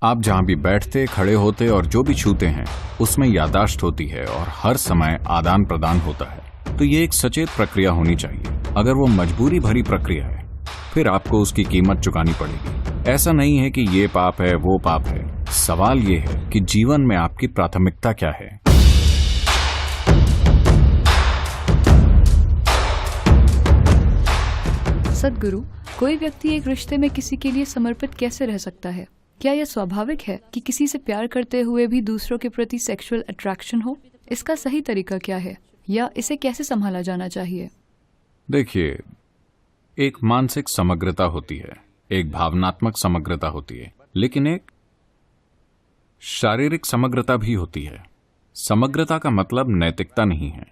आप जहां भी बैठते, खड़े होते और जो भी छूते हैं उसमें याददाश्त होती है और हर समय आदान प्रदान होता है। तो ये एक सचेत प्रक्रिया होनी चाहिए। अगर वो मजबूरी भरी प्रक्रिया है फिर आपको उसकी कीमत चुकानी पड़ेगी। ऐसा नहीं है कि ये पाप है वो पाप है। सवाल ये है कि जीवन में आपकी प्राथमिकता क्या है। सद्गुरु, कोई व्यक्ति एक रिश्ते में किसी के लिए समर्पित कैसे रह सकता है? क्या यह स्वाभाविक है कि किसी से प्यार करते हुए भी दूसरों के प्रति सेक्सुअल अट्रैक्शन हो? इसका सही तरीका क्या है या इसे कैसे संभाला जाना चाहिए? देखिए, एक मानसिक समग्रता होती है, एक भावनात्मक समग्रता होती है, लेकिन एक शारीरिक समग्रता भी होती है। समग्रता का मतलब नैतिकता नहीं है।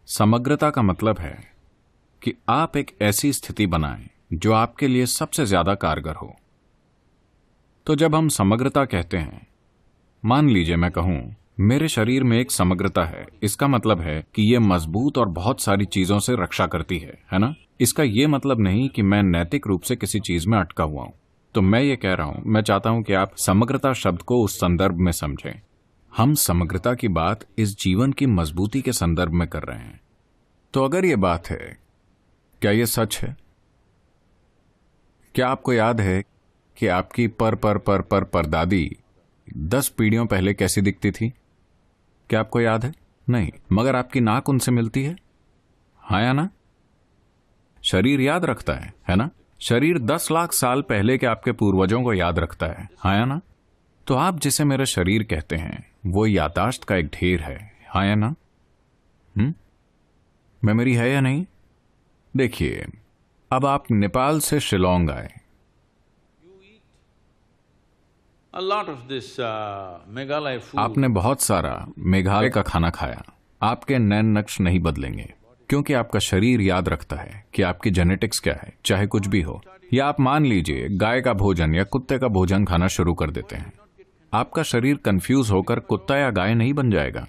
समग्रता का मतलब है कि आप एक ऐसी स्थिति बनाएं जो आपके लिए सबसे ज्यादा कारगर हो। तो जब हम समग्रता कहते हैं, मान लीजिए मैं कहूं मेरे शरीर में एक समग्रता है, इसका मतलब है कि यह मजबूत और बहुत सारी चीजों से रक्षा करती है ना? इसका यह मतलब नहीं कि मैं नैतिक रूप से किसी चीज में अटका हुआ हूं। तो मैं ये कह रहा हूं, मैं चाहता हूं कि आप समग्रता शब्द को उस संदर्भ में समझें। हम समग्रता की बात इस जीवन की मजबूती के संदर्भ में कर रहे हैं। तो अगर ये बात है, क्या यह सच है? क्या आपको याद है कि आपकी परदादी 10 पीढ़ियों पहले कैसी दिखती थी? क्या आपको याद है? नहीं, मगर आपकी नाक उनसे मिलती है, हाँ या ना? शरीर याद रखता है ना? शरीर 10 लाख साल पहले के आपके पूर्वजों को याद रखता है, हाँ या ना? तो आप जिसे मेरा शरीर कहते हैं वो याददाश्त का एक ढेर है, हाँ या ना? मेमोरी है या नहीं? देखिए, अब आप नेपाल से शिलोंग आए। आपने बहुत सारा मेघालय का खाना खाया। आपके नैन नक्श नहीं बदलेंगे क्योंकि आपका शरीर याद रखता है कि आपकी जेनेटिक्स क्या है, चाहे कुछ भी हो। या आप मान लीजिए गाय का भोजन या कुत्ते का भोजन खाना शुरू कर देते हैं, आपका शरीर कंफ्यूज होकर कुत्ता या गाय नहीं बन जाएगा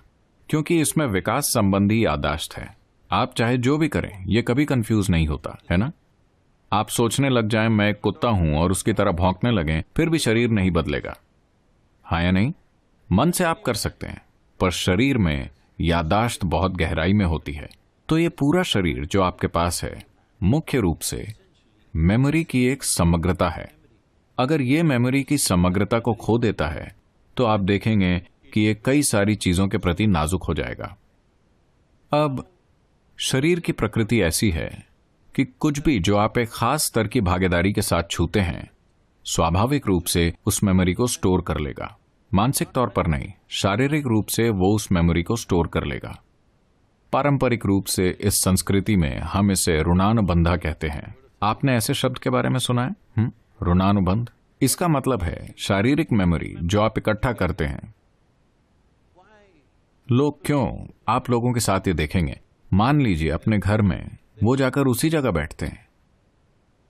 क्योंकि इसमें विकास संबंधी याददाश्त है। आप चाहे जो भी करें ये कभी कंफ्यूज नहीं होता, है ना? आप सोचने लग जाएं मैं एक कुत्ता हूं और उसकी तरह भौंकने लगें, फिर भी शरीर नहीं बदलेगा, हाँ या नहीं? मन से आप कर सकते हैं, पर शरीर में याददाश्त बहुत गहराई में होती है। तो ये पूरा शरीर जो आपके पास है मुख्य रूप से मेमोरी की एक समग्रता है। अगर ये मेमोरी की समग्रता को खो देता है तो आप देखेंगे कि ये कई सारी चीजों के प्रति नाजुक हो जाएगा। अब शरीर की प्रकृति ऐसी है कि कुछ भी जो आप एक खास स्तर की भागीदारी के साथ छूते हैं स्वाभाविक रूप से उस मेमोरी को स्टोर कर लेगा। मानसिक तौर पर नहीं, शारीरिक रूप से वो उस मेमोरी को स्टोर कर लेगा। पारंपरिक रूप से इस संस्कृति में हम इसे ऋणानुबंधा कहते हैं। आपने ऐसे शब्द के बारे में सुना है? ऋणानुबंध। इसका मतलब है शारीरिक मेमोरी जो आप इकट्ठा करते हैं। लोग क्यों आप लोगों के साथ ये देखेंगे, मान लीजिए अपने घर में वो जाकर उसी जगह बैठते हैं।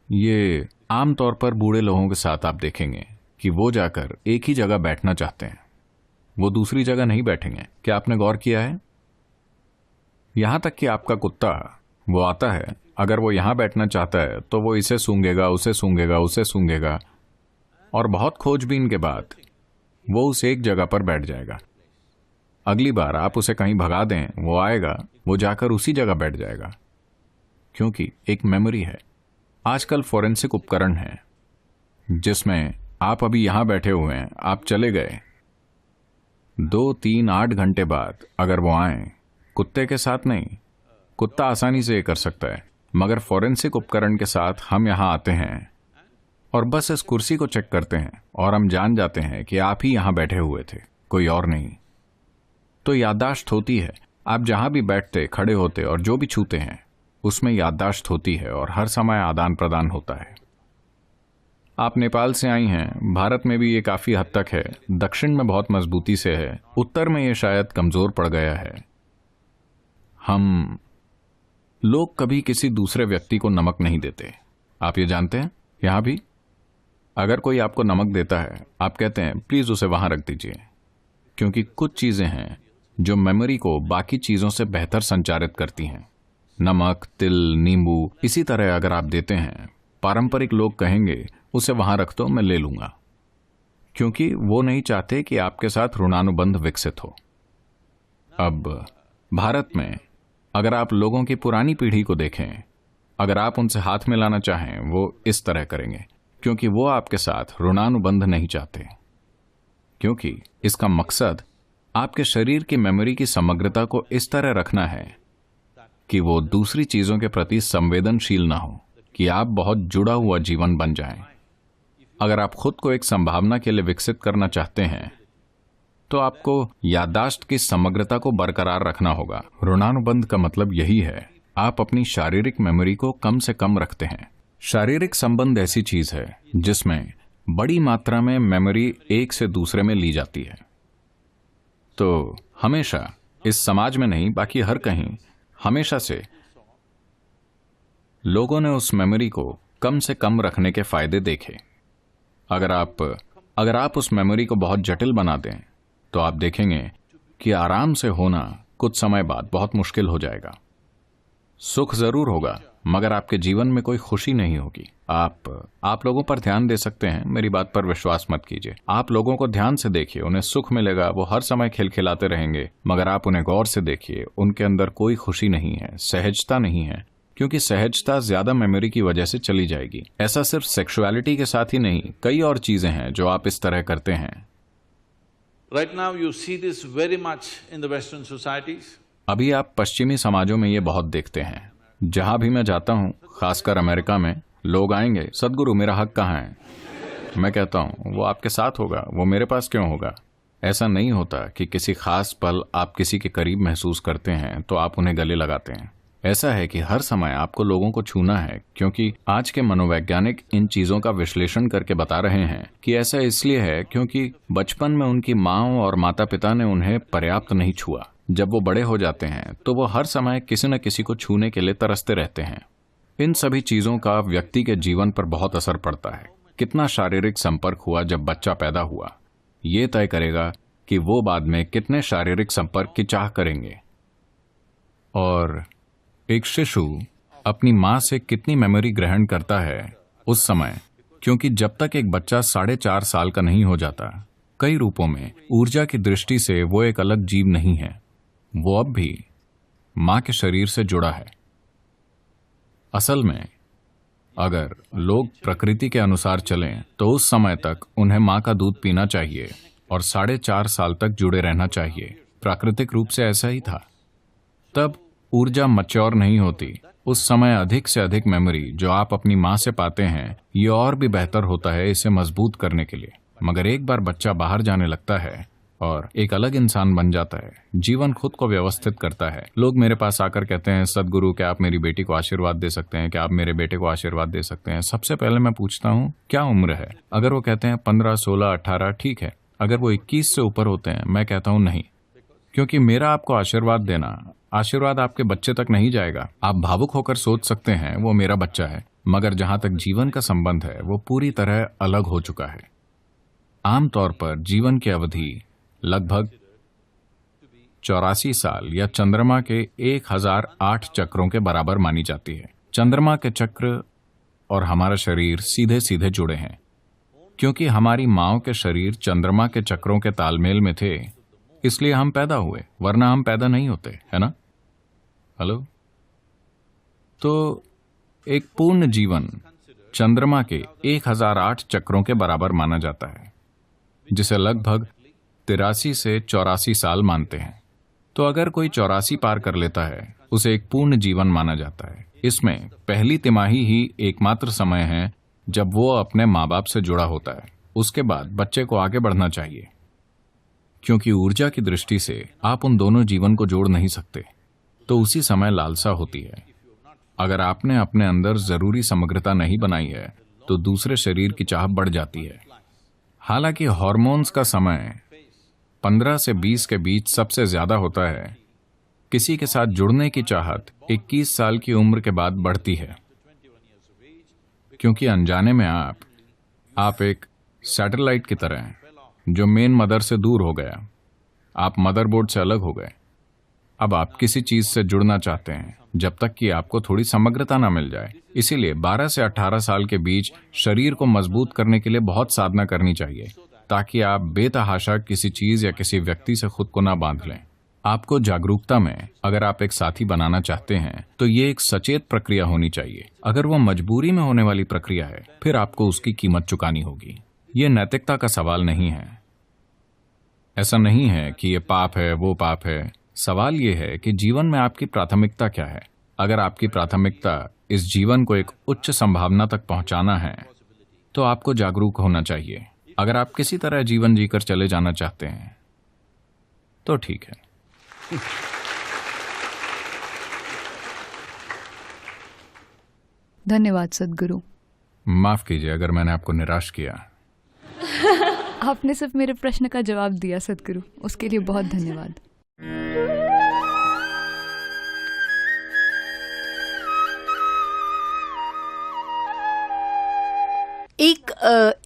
ये आमतौर पर बूढ़े लोगों के साथ आप देखेंगे कि वो जाकर एक ही जगह बैठना चाहते हैं, वो दूसरी जगह नहीं बैठेंगे। क्या आपने गौर किया है? यहां तक कि आपका कुत्ता वो आता है, अगर वो यहां बैठना चाहता है तो वो इसे सूंघेगा, उसे सूंघेगा, उसे सूंघेगा और बहुत खोजबीन के बाद वो उस एक जगह पर बैठ जाएगा। अगली बार आप उसे कहीं भगा दें, वो आएगा, वो जाकर उसी जगह बैठ जाएगा क्योंकि एक मेमोरी है। आजकल फोरेंसिक उपकरण है जिसमें आप अभी यहां बैठे हुए हैं, आप चले गए 2, 3, 8 घंटे बाद अगर वो आए, कुत्ते के साथ नहीं, कुत्ता आसानी से ये कर सकता है, मगर फोरेंसिक उपकरण के साथ हम यहां आते हैं और बस इस कुर्सी को चेक करते हैं और हम जान जाते हैं कि आप ही यहां बैठे हुए थे, कोई और नहीं। तो याददाश्त होती है। आप जहां भी बैठते, खड़े होते और जो भी छूते हैं उसमें याददाश्त होती है और हर समय आदान प्रदान होता है। आप नेपाल से आई हैं, भारत में भी ये काफी हद तक है, दक्षिण में बहुत मजबूती से है, उत्तर में ये शायद कमजोर पड़ गया है। हम लोग कभी किसी दूसरे व्यक्ति को नमक नहीं देते, आप ये जानते हैं? यहां भी अगर कोई आपको नमक देता है, आप कहते हैं प्लीज उसे वहां रख दीजिए, क्योंकि कुछ चीजें हैं जो मेमोरी को बाकी चीजों से बेहतर संचारित करती हैं। नमक, तिल, नींबू, इसी तरह अगर आप देते हैं, पारंपरिक लोग कहेंगे उसे वहां रख दो, मैं ले लूंगा। क्योंकि वो नहीं चाहते कि आपके साथ ऋणानुबंध विकसित हो। अब भारत में अगर आप लोगों की पुरानी पीढ़ी को देखें, अगर आप उनसे हाथ मिलाना चाहें, वो इस तरह करेंगे, क्योंकि वो आपके साथ ऋणानुबंध नहीं चाहते, क्योंकि इसका मकसद आपके शरीर की मेमोरी की समग्रता को इस तरह रखना है कि वो दूसरी चीजों के प्रति संवेदनशील ना हो, कि आप बहुत जुड़ा हुआ जीवन बन जाएं। अगर आप खुद को एक संभावना के लिए विकसित करना चाहते हैं तो आपको याददाश्त की समग्रता को बरकरार रखना होगा। ऋणानुबंध का मतलब यही है, आप अपनी शारीरिक मेमोरी को कम से कम रखते हैं। शारीरिक संबंध ऐसी चीज है जिसमें बड़ी मात्रा में मेमोरी एक से दूसरे में ली जाती है। तो हमेशा, इस समाज में नहीं बाकी हर कहीं, हमेशा से लोगों ने उस मेमोरी को कम से कम रखने के फायदे देखे। अगर आप उस मेमोरी को बहुत जटिल बना दें तो आप देखेंगे कि आराम से होना कुछ समय बाद बहुत मुश्किल हो जाएगा। सुख जरूर होगा मगर आपके जीवन में कोई खुशी नहीं होगी। आप लोगों पर ध्यान दे सकते हैं, मेरी बात पर विश्वास मत कीजिए। आप लोगों को ध्यान से देखिए, उन्हें सुख मिलेगा, वो हर समय खिलखिलाते रहेंगे, मगर आप उन्हें गौर से देखिए, उनके अंदर कोई खुशी नहीं है, सहजता नहीं है, क्योंकि सहजता ज्यादा मेमोरी की वजह से चली जाएगी। ऐसा सिर्फ सेक्सुअलिटी के साथ ही नहीं, कई और चीजें हैं जो आप इस तरह करते हैं। Right now you see this very much in the Western societies. अभी आप पश्चिमी समाजों में ये बहुत देखते हैं। जहां भी मैं जाता हूं, खासकर अमेरिका में, लोग आएंगे, सदगुरु मेरा हक कहाँ है? मैं कहता हूं वो आपके साथ होगा, वो मेरे पास क्यों होगा? ऐसा नहीं होता कि किसी खास पल आप किसी के करीब महसूस करते हैं तो आप उन्हें गले लगाते हैं। ऐसा है कि हर समय आपको लोगों को छूना है, क्योंकि आज के मनोवैज्ञानिक इन चीजों का विश्लेषण करके बता रहे हैं कि ऐसा इसलिए है क्योंकि बचपन में उनकी माँ और माता पिता ने उन्हें पर्याप्त नहीं छुआ। जब वो बड़े हो जाते हैं तो वो हर समय किसी न किसी को छूने के लिए तरसते रहते हैं। इन सभी चीजों का व्यक्ति के जीवन पर बहुत असर पड़ता है। कितना शारीरिक संपर्क हुआ जब बच्चा पैदा हुआ, ये तय करेगा कि वो बाद में कितने शारीरिक संपर्क की चाह करेंगे। और एक शिशु अपनी मां से कितनी मेमोरी ग्रहण करता है उस समय, क्योंकि जब तक एक बच्चा 4.5 साल का नहीं हो जाता, कई रूपों में ऊर्जा की दृष्टि से वो एक अलग जीव नहीं है, वो अब भी मां के शरीर से जुड़ा है। असल में अगर लोग प्रकृति के अनुसार चलें तो उस समय तक उन्हें मां का दूध पीना चाहिए और 4.5 साल तक जुड़े रहना चाहिए। प्राकृतिक रूप से ऐसा ही था। तब ऊर्जा मैच्योर नहीं होती। उस समय अधिक से अधिक मेमोरी जो आप अपनी मां से पाते हैं, ये और भी बेहतर होता है इसे मजबूत करने के लिए। मगर एक बार बच्चा बाहर जाने लगता है और एक अलग इंसान बन जाता है, जीवन खुद को व्यवस्थित करता है। लोग मेरे पास आकर कहते हैं, सदगुरु क्या आप मेरी बेटी को आशीर्वाद दे सकते हैं? क्या आप मेरे बेटे को आशीर्वाद दे सकते हैं? सबसे पहले मैं पूछता हूँ क्या उम्र है? अगर वो कहते हैं 15, 16, 18, ठीक है। अगर वो 21 से ऊपर होते हैं, मैं कहता हूँ नहीं, क्योंकि मेरा आपको आशीर्वाद देना, आशीर्वाद आपके बच्चे तक नहीं जाएगा। आप भावुक होकर सोच सकते हैं वो मेरा बच्चा है, मगर जहां तक जीवन का संबंध है वो पूरी तरह अलग हो चुका है। आमतौर पर जीवन की अवधि लगभग 84 साल या चंद्रमा के 1008 चक्रों के बराबर मानी जाती है। चंद्रमा के चक्र और हमारा शरीर सीधे सीधे जुड़े हैं, क्योंकि हमारी माँओं के शरीर चंद्रमा के चक्रों के तालमेल में थे, इसलिए हम पैदा हुए, वरना हम पैदा नहीं होते, है ना? हेलो? तो एक पूर्ण जीवन चंद्रमा के 1008 चक्रों के बराबर माना जाता है, जिसे लगभग 83 से 84 साल मानते हैं। तो अगर कोई 84 पार कर लेता है, उसे एक पूर्ण जीवन माना जाता है। इसमें पहली तिमाही ही एकमात्र समय है जब वो अपने माँ बाप से जुड़ा होता है। उसके बाद बच्चे को आगे बढ़ना चाहिए, क्योंकि ऊर्जा की दृष्टि से आप उन दोनों जीवन को जोड़ नहीं सकते। तो उसी समय लालसा होती है। अगर आपने अपने अंदर जरूरी समग्रता नहीं बनाई है तो दूसरे शरीर की चाह बढ़ जाती है। हालांकि हार्मोन्स का समय 15 से 20 के बीच सबसे ज्यादा होता है। किसी के साथ जुड़ने की चाहत 21 साल की उम्र के बाद बढ़ती है, क्योंकि अनजाने में आप एक सैटेलाइट की तरह हैं जो मेन मदर से दूर हो गया। आप मदरबोर्ड से अलग हो गए। अब आप किसी चीज से जुड़ना चाहते हैं जब तक कि आपको थोड़ी समग्रता ना मिल जाए। इसीलिए 12 से 18 साल के बीच शरीर को मजबूत करने के लिए बहुत साधना करनी चाहिए, ताकि आप बेतहाशा किसी चीज या किसी व्यक्ति से खुद को ना बांध लें। आपको जागरूकता में अगर आप एक साथी बनाना चाहते हैं तो ये एक सचेत प्रक्रिया होनी चाहिए। अगर वो मजबूरी में होने वाली प्रक्रिया है फिर आपको उसकी कीमत चुकानी होगी। ये नैतिकता का सवाल नहीं है। ऐसा नहीं है कि ये पाप है वो पाप है। सवाल ये है कि जीवन में आपकी प्राथमिकता क्या है। अगर आपकी प्राथमिकता इस जीवन को एक उच्च संभावना तक पहुंचाना है तो आपको जागरूक होना चाहिए। अगर आप किसी तरह जीवन जीकर चले जाना चाहते हैं तो ठीक है। धन्यवाद सद्गुरु। माफ कीजिए अगर मैंने आपको निराश किया। आपने सिर्फ मेरे प्रश्न का जवाब दिया सद्गुरु, उसके लिए बहुत धन्यवाद।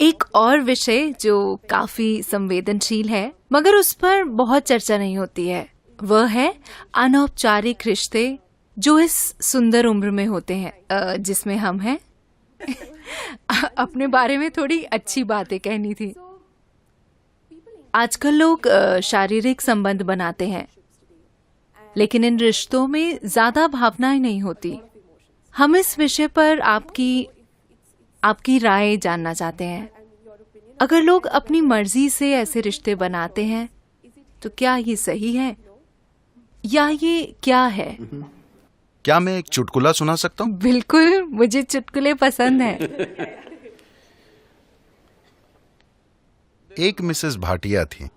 एक और विषय जो काफी संवेदनशील है मगर उस पर बहुत चर्चा नहीं होती है, वह है अनौपचारिक रिश्ते जो इस सुंदर उम्र में होते हैं जिसमें हम हैं। अपने बारे में थोड़ी अच्छी बातें कहनी थी। आजकल लोग शारीरिक संबंध बनाते हैं लेकिन इन रिश्तों में ज्यादा भावनाएं नहीं होती। हम इस विषय पर आपकी राय जानना चाहते हैं। अगर लोग अपनी मर्जी से ऐसे रिश्ते बनाते हैं तो क्या ये सही है या ये क्या है? क्या मैं एक चुटकुला सुना सकता हूँ? बिल्कुल, मुझे चुटकुले पसंद हैं। एक मिसेस भाटिया थी।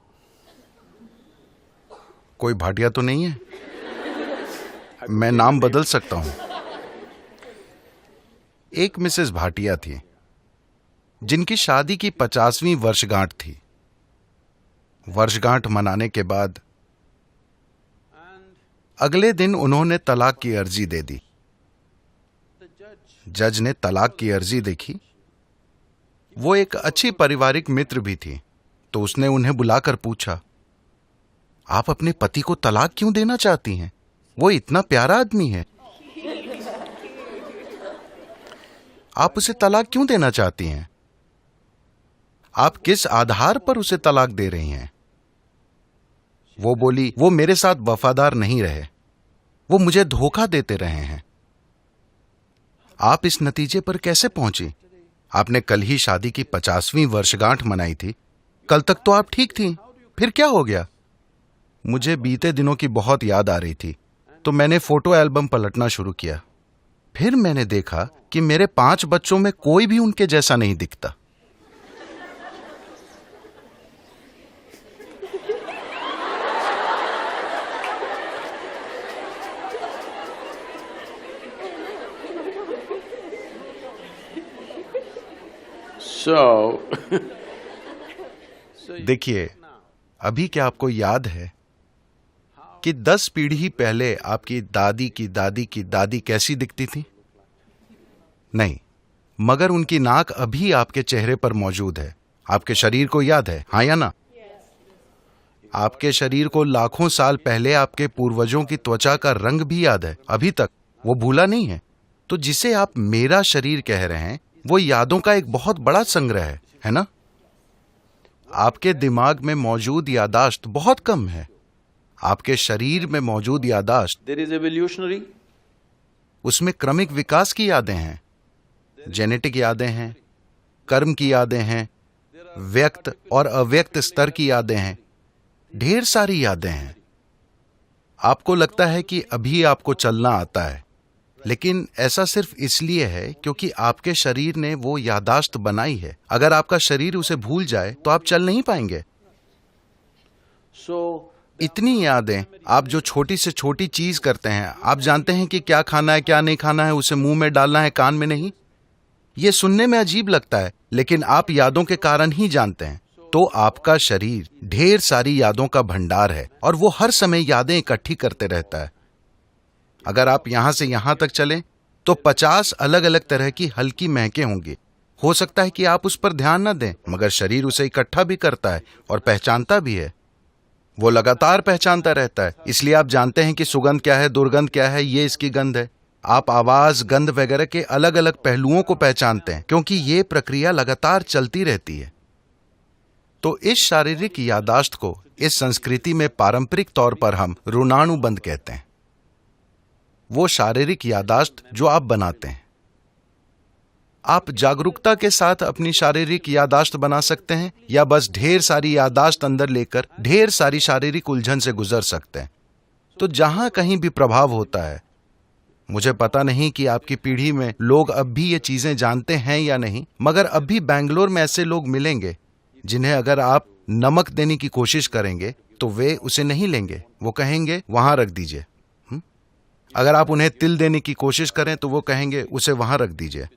कोई भाटिया तो नहीं है? मैं नाम बदल सकता हूँ। एक मिसेस भाटिया थी जिनकी शादी की 50वीं वर्षगांठ थी। वर्षगांठ मनाने के बाद अगले दिन उन्होंने तलाक की अर्जी दे दी। जज ने तलाक की अर्जी देखी। वो एक अच्छी पारिवारिक मित्र भी थी, तो उसने उन्हें बुलाकर पूछा, आप अपने पति को तलाक क्यों देना चाहती हैं? वो इतना प्यारा आदमी है। आप उसे तलाक क्यों देना चाहती हैं? आप किस आधार पर उसे तलाक दे रही हैं? वो बोली, वो मेरे साथ वफादार नहीं रहे, वो मुझे धोखा देते रहे हैं। आप इस नतीजे पर कैसे पहुंची? आपने कल ही शादी की 50वीं वर्षगांठ मनाई थी। कल तक तो आप ठीक थी, फिर क्या हो गया? मुझे बीते दिनों की बहुत याद आ रही थी, तो मैंने फोटो एल्बम पलटना शुरू किया। फिर मैंने देखा कि मेरे 5 बच्चों में कोई भी उनके जैसा नहीं दिखता। देखिए, अभी क्या आपको याद है कि 10 पीढ़ी पहले आपकी दादी की दादी की दादी कैसी दिखती थी? नहीं, मगर उनकी नाक अभी आपके चेहरे पर मौजूद है। आपके शरीर को याद है, हाँ या ना? आपके शरीर को लाखों साल पहले आपके पूर्वजों की त्वचा का रंग भी याद है, अभी तक वो भूला नहीं है। तो जिसे आप मेरा शरीर कह रहे हैं वो यादों का एक बहुत बड़ा संग्रह है ना? आपके दिमाग में मौजूद यादाश्त बहुत कम है। आपके शरीर में मौजूद यादाश्त, There is evolutionary. उसमें क्रमिक विकास की यादें हैं, जेनेटिक यादें हैं, कर्म की यादें हैं, व्यक्त और अव्यक्त स्तर की यादें हैं, ढेर सारी यादें हैं। आपको लगता है कि अभी आपको चलना आता है, लेकिन ऐसा सिर्फ इसलिए है क्योंकि आपके शरीर ने वो यादाश्त बनाई है। अगर आपका शरीर उसे भूल जाए तो आप चल नहीं पाएंगे। So इतनी यादें, आप जो छोटी से छोटी चीज करते हैं, आप जानते हैं कि क्या खाना है क्या नहीं खाना है, उसे मुंह में डालना है कान में नहीं। ये सुनने में अजीब लगता है, लेकिन आप यादों के कारण ही जानते हैं। तो आपका शरीर ढेर सारी यादों का भंडार है और वो हर समय यादें इकट्ठी करते रहता है। अगर आप यहां से यहां तक चलें तो 50 अलग अलग तरह की हल्की महकें होंगी। हो सकता है कि आप उस पर ध्यान न दें, मगर शरीर उसे इकट्ठा भी करता है और पहचानता भी है। वो लगातार पहचानता रहता है। इसलिए आप जानते हैं कि सुगंध क्या है, दुर्गंध क्या है, ये इसकी गंध है। आप आवाज, गंध वगैरह के अलग अलग पहलुओं को पहचानते हैं क्योंकि ये प्रक्रिया लगातार चलती रहती है। तो इस शारीरिक यादाश्त को इस संस्कृति में पारंपरिक तौर पर हम ऋणानुबंध कहते हैं। वो शारीरिक यादाश्त जो आप बनाते हैं। आप जागरूकता के साथ अपनी शारीरिक यादाश्त बना सकते हैं या बस ढेर सारी यादाश्त अंदर लेकर ढेर सारी शारीरिक उलझन से गुजर सकते हैं। तो जहां कहीं भी प्रभाव होता है, मुझे पता नहीं कि आपकी पीढ़ी में लोग अब भी ये चीजें जानते हैं या नहीं, मगर अब भी बेंगलोर में ऐसे लोग मिलेंगे जिन्हें अगर आप नमक देने की कोशिश करेंगे तो वे उसे नहीं लेंगे, वो कहेंगे वहां रख दीजिए। अगर आप उन्हें तिल देने की कोशिश करें तो वो कहेंगे उसे वहां रख दीजिए,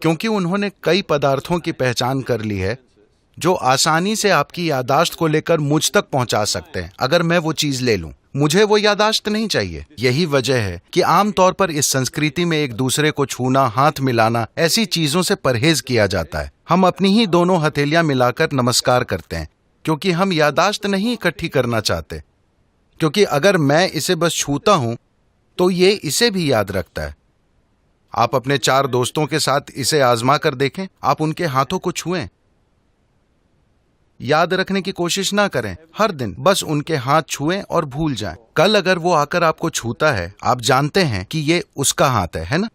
क्योंकि उन्होंने कई पदार्थों की पहचान कर ली है जो आसानी से आपकी यादाश्त को लेकर मुझ तक पहुंचा सकते हैं। अगर मैं वो चीज ले लूं, मुझे वो यादाश्त नहीं चाहिए। यही वजह है कि आमतौर पर इस संस्कृति में एक दूसरे को छूना, हाथ मिलाना, ऐसी चीजों से परहेज किया जाता है। हम अपनी ही दोनों हथेलियां मिलाकर नमस्कार करते हैं, क्योंकि हम यादाश्त नहीं इकट्ठी करना चाहते। क्योंकि अगर मैं इसे बस छूता हूं तो ये इसे भी याद रखता है। आप अपने 4 दोस्तों के साथ इसे आजमा कर देखें। आप उनके हाथों को छुएं, याद रखने की कोशिश ना करें। हर दिन बस उनके हाथ छुएं और भूल जाएं। कल अगर वो आकर आपको छूता है, आप जानते हैं कि ये उसका हाथ है ना?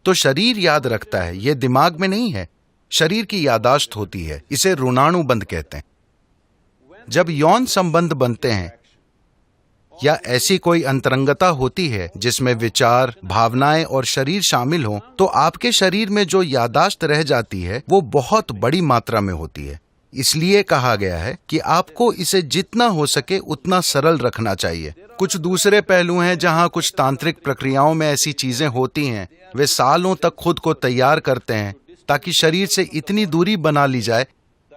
तो शरीर याद रखता है, ये दिमाग में नहीं है। शरीर की यादाश्त होती है, इसे ऋणानुबंध कहते हैं। जब यौन संबंध बनते हैं या ऐसी कोई अंतरंगता होती है जिसमें विचार, भावनाएं और शरीर शामिल हों, तो आपके शरीर में जो यादाश्त रह जाती है वो बहुत बड़ी मात्रा में होती है। इसलिए कहा गया है कि आपको इसे जितना हो सके उतना सरल रखना चाहिए। कुछ दूसरे पहलू हैं जहां कुछ तांत्रिक प्रक्रियाओं में ऐसी चीजें होती हैं। वे सालों तक खुद को तैयार करते हैं ताकि शरीर से इतनी दूरी बना ली जाए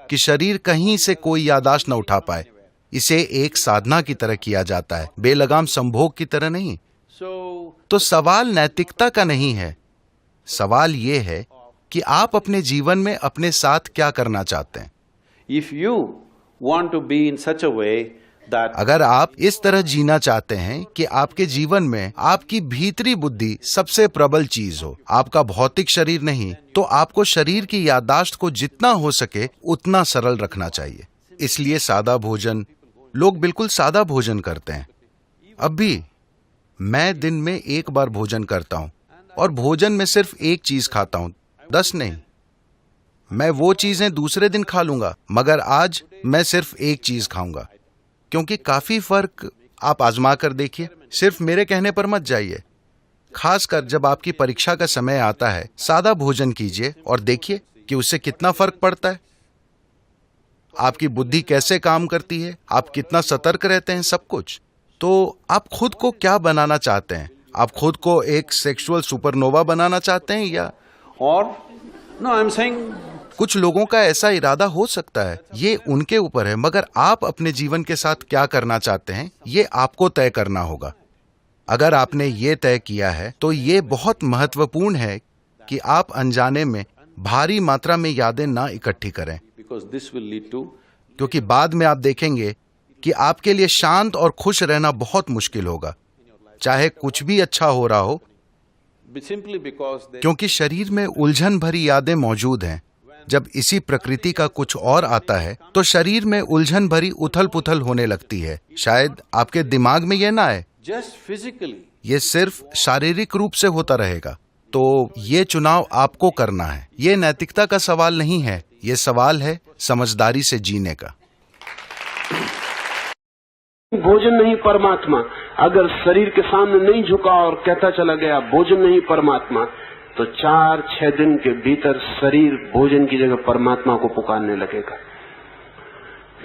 कि शरीर कहीं से कोई यादाश्त न उठा पाए। इसे एक साधना की तरह किया जाता है, बेलगाम संभोग की तरह नहीं। तो सवाल नैतिकता का नहीं है, सवाल ये है कि आप अपने जीवन में अपने साथ क्या करना चाहते हैं। If you want to be in such a way that अगर आप इस तरह जीना चाहते हैं कि आपके जीवन में आपकी भीतरी बुद्धि सबसे प्रबल चीज हो, आपका भौतिक शरीर नहीं, तो आपको शरीर की यादाश्त को जितना हो सके उतना सरल रखना चाहिए। इसलिए सादा भोजन, लोग बिल्कुल सादा भोजन करते हैं। अब भी मैं दिन में 1 बार भोजन करता हूं और भोजन में सिर्फ 1 चीज खाता हूं, 10 नहीं। मैं वो चीजें दूसरे दिन खा लूंगा, मगर आज मैं सिर्फ 1 चीज खाऊंगा, क्योंकि काफी फर्क आप आजमा कर देखिए। सिर्फ मेरे कहने पर मत जाइए। खासकर जब आपकी परीक्षा का समय आता है, सादा भोजन कीजिए और देखिए कि उससे कितना फर्क पड़ता है। आपकी बुद्धि कैसे काम करती है, आप कितना सतर्क रहते हैं, सब कुछ। तो आप खुद को क्या बनाना चाहते हैं? आप खुद को एक सेक्सुअल सुपरनोवा बनाना चाहते हैं या no, I'm saying कुछ लोगों का ऐसा इरादा हो सकता है, ये उनके ऊपर है। मगर आप अपने जीवन के साथ क्या करना चाहते हैं, ये आपको तय करना होगा। अगर आपने ये तय किया है तो ये बहुत महत्वपूर्ण है कि आप अनजाने में भारी मात्रा में यादें ना इकट्ठी करें, because this will lead to क्योंकि बाद में आप देखेंगे कि आपके लिए शांत और खुश रहना बहुत मुश्किल होगा, चाहे कुछ भी अच्छा हो रहा हो, simply because they क्योंकि शरीर में उलझन भरी यादें मौजूद हैं। जब इसी प्रकृति का कुछ और आता है तो शरीर में उलझन भरी उथल पुथल होने लगती है। शायद आपके दिमाग में यह ना आए, just physically ये सिर्फ शारीरिक रूप से होता रहेगा। तो ये चुनाव आपको करना है। ये नैतिकता का सवाल नहीं है, ये सवाल है समझदारी से जीने का। भोजन नहीं परमात्मा, अगर शरीर के सामने नहीं झुका और कहता चला गया भोजन नहीं परमात्मा, तो 4-6 दिन के भीतर शरीर भोजन की जगह परमात्मा को पुकारने लगेगा।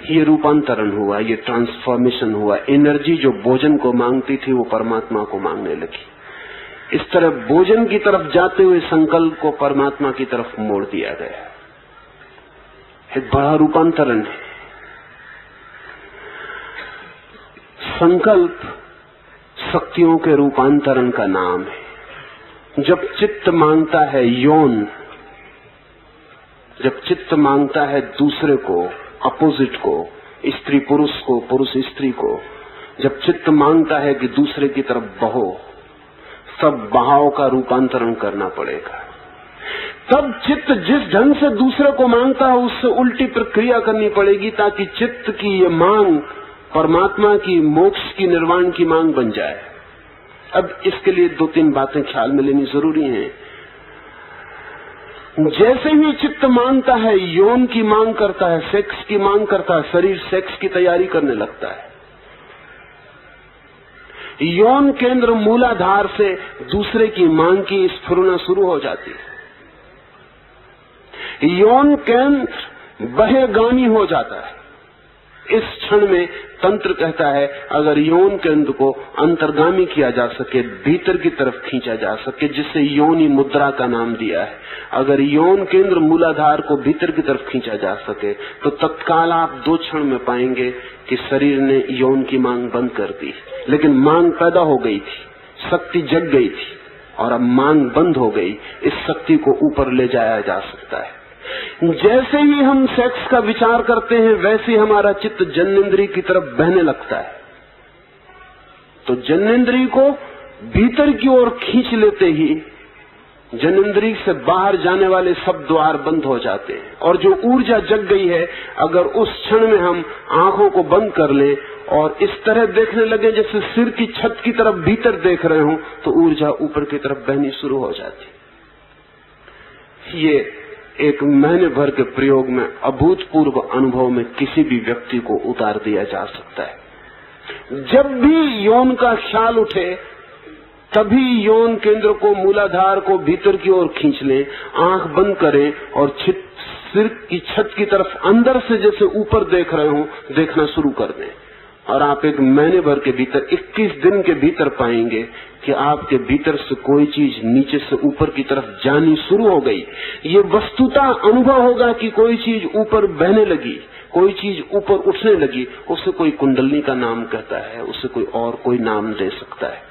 ये रूपांतरण हुआ, ये ट्रांसफॉर्मेशन हुआ। एनर्जी जो भोजन को मांगती थी वो परमात्मा को मांगने लगी। इस तरह भोजन की तरफ जाते हुए संकल्प को परमात्मा की तरफ मोड़ दिया गया। एक बड़ा रूपांतरण है। संकल्प शक्तियों के रूपांतरण का नाम है। जब चित्त मांगता है यौन, जब चित्त मांगता है दूसरे को, अपोजिट को, स्त्री पुरुष को, पुरुष स्त्री को, जब चित्त मांगता है कि दूसरे की तरफ बहो, सब बहाव का रूपांतरण करना पड़ेगा। तब चित्त जिस ढंग से दूसरे को मांगता है उससे उल्टी प्रक्रिया करनी पड़ेगी ताकि चित्त की ये मांग परमात्मा की, मोक्ष की, निर्वाण की मांग बन जाए। अब इसके लिए 2-3 बातें ख्याल में लेनी जरूरी हैं। जैसे ही चित्त मांगता है, यौन की मांग करता है, सेक्स की मांग करता है, शरीर सेक्स की तैयारी करने लगता है। यौन केंद्र मूलाधार से दूसरे की मांग की स्फुरना शुरू हो जाती है। यौन केंद्र बहेगामी हो जाता है। इस क्षण में तंत्र कहता है अगर यौन केंद्र को अंतर्गामी किया जा सके, भीतर की तरफ खींचा जा सके, जिसे योनि मुद्रा का नाम दिया है, अगर यौन केंद्र मूलाधार को भीतर की तरफ खींचा जा सके तो तत्काल आप 2 क्षण में पाएंगे कि शरीर ने यौन की मांग बंद कर दी। लेकिन मांग पैदा हो गई थी, शक्ति जग गई थी, और अब मांग बंद हो गई। इस शक्ति को ऊपर ले जाया जा सकता है। जैसे ही हम सेक्स का विचार करते हैं वैसे हमारा चित्त जन्नेंद्रिय की तरफ बहने लगता है। तो जन्नेंद्रिय को भीतर की ओर खींच लेते ही जन्नेंद्रिय से बाहर जाने वाले सब द्वार बंद हो जाते हैं, और जो ऊर्जा जग गई है अगर उस क्षण में हम आंखों को बंद कर लें और इस तरह देखने लगे जैसे सिर की छत की तरफ भीतर देख रहे हो, तो ऊर्जा ऊपर की तरफ बहनी शुरू हो जाती। ये एक महीने भर के प्रयोग में अभूतपूर्व अनुभव में किसी भी व्यक्ति को उतार दिया जा सकता है। जब भी यौन का ख्याल उठे तभी यौन केंद्र को, मूलाधार को भीतर की ओर खींच लें, आंख बंद करें और सिर की छत की तरफ अंदर से जैसे ऊपर देख रहे हो देखना शुरू कर दें। और आप एक महीने भर के भीतर, 21 दिन के भीतर पाएंगे कि आपके भीतर से कोई चीज नीचे से ऊपर की तरफ जानी शुरू हो गई। ये वस्तुतः अनुभव होगा कि कोई चीज ऊपर बहने लगी, कोई चीज ऊपर उठने लगी। उसे कोई कुंडलनी का नाम कहता है, उसे कोई और कोई नाम दे सकता है।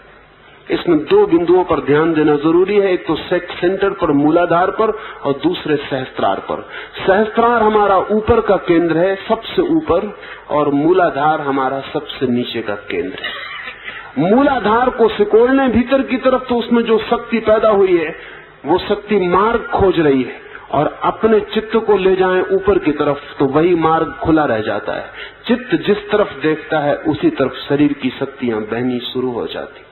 इसमें 2 बिंदुओं पर ध्यान देना जरूरी है, एक तो सेक्स सेंटर पर, मूलाधार पर, और दूसरे सहस्त्रार पर। सहस्त्रार हमारा ऊपर का केंद्र है, सबसे ऊपर, और मूलाधार हमारा सबसे नीचे का केंद्र है। मूलाधार को सिकोड़ने भीतर की तरफ तो उसमें जो शक्ति पैदा हुई है वो शक्ति मार्ग खोज रही है, और अपने चित्त को ले जाएं ऊपर की तरफ तो वही मार्ग खुला रह जाता है। चित्त जिस तरफ देखता है उसी तरफ शरीर की शक्तियां बहनी शुरू हो जाती।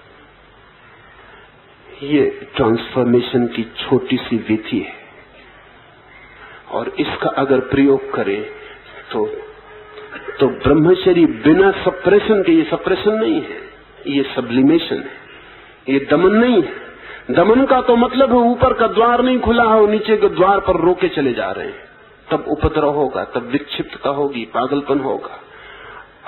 ये ट्रांसफॉर्मेशन की छोटी सी विधि है, और इसका अगर प्रयोग करें तो ब्रह्मचर्य बिना सप्रेशन के, ये सप्रेशन नहीं है, ये सब्लिमेशन है, ये दमन नहीं है। दमन का तो मतलब है ऊपर का द्वार नहीं खुला है और नीचे के द्वार पर रोके चले जा रहे हैं, तब उपद्रव होगा, तब विक्षिप्तता होगी, पागलपन होगा।